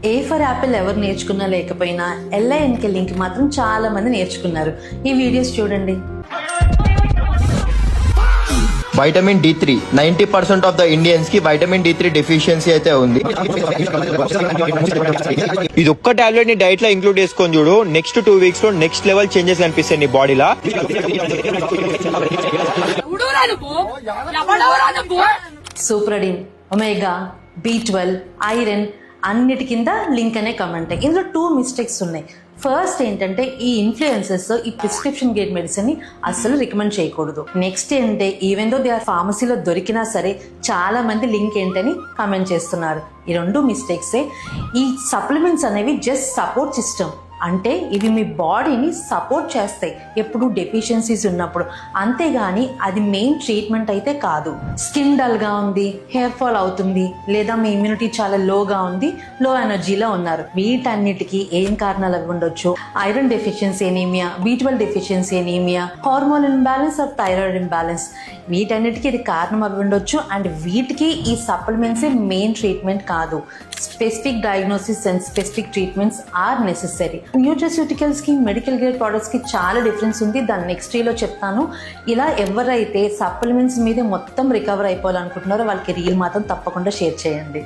A for Apple ఎవరు నేర్చుకున్నా లేకపోయినా LINK లింక్ మాత్రం చాలా మంది నేర్చుకున్నారు. ఈ వీడియోస్ చూడండి. Vitamin D3 90% of the Indians కి వైటమిన్ D3 డెఫిషియన్సీ అయితే ఉంది. ఇది ఒక్క టాబ్లెట్ ని డైట్ లో ఇంక్లూడ్ చేసుకొని చూడు, నెక్స్ట్ 2 వీక్స్ లో నెక్స్ట్ లెవెల్ చేంజెస్ కనిపిస్తాయి నీ బాడీలో. సూప్రడిన్, ఒమేగా, B12, ఐరన్ అన్నిటి కింద లింక్ అనే కమెంట్. ఇందులో 2 మిస్టేక్స్ ఉన్నాయి. ఫస్ట్ ఏంటంటే ఈ ఇన్ఫ్లుయెన్సర్స్ ఈ ప్రిస్క్రిప్షన్ గ్రేడ్ మెడిసిన్ ని అస్సలు రికమెండ్ చేయకూడదు. నెక్స్ట్ ఏంటంటే ఈవెన్ దో దే ఆర్ ఫార్మసీలో దొరికినా సరే చాలా మంది లింక్ ఏంటని కామెంట్ చేస్తున్నారు. ఈ 2 మిస్టేక్సే. ఈ సప్లిమెంట్స్ అనేవి జస్ట్ సపోర్ట్ సిస్టమ్, అంటే ఇవి మీ బాడీని సపోర్ట్ చేస్తాయి ఎప్పుడు డెఫిషియన్సీస్ ఉన్నప్పుడు, అంతేగాని అది మెయిన్ ట్రీట్మెంట్ అయితే కాదు. స్కిన్ డల్గా ఉంది, హెయిర్ ఫాల్ అవుతుంది, లేదా మీ ఇమ్యూనిటీ చాలా లోగా ఉంది, లో ఎనర్జీలో ఉన్నారు, వీటన్నిటికీ ఏం కారణాలు అవి ఉండొచ్చు? Iron deficiency anaemia, B12 deficiency anaemia, hormone imbalance or thyroid imbalance, వీటన్నిటికీ ఇది కారణం అవి ఉండొచ్చు. అండ్ వీటికి ఈ సప్లిమెంట్స్ మెయిన్ ట్రీట్మెంట్ కాదు. Specific diagnosis and specific treatments are necessary. Nutraceuticals కి మెడికల్ గ్రేడ్ ప్రొడక్ట్స్ కి చాలా డిఫరెన్స్ ఉంది. దాన్ని నెక్స్ట్ లో చెప్తాను. ఇలా ఎవరైతే సప్లిమెంట్స్ మీద మొత్తం రికవర్ అయిపోవాలనుకుంటున్నారో వాళ్ళకి రీల్ మాత్రం తప్పకుండా షేర్ చేయండి.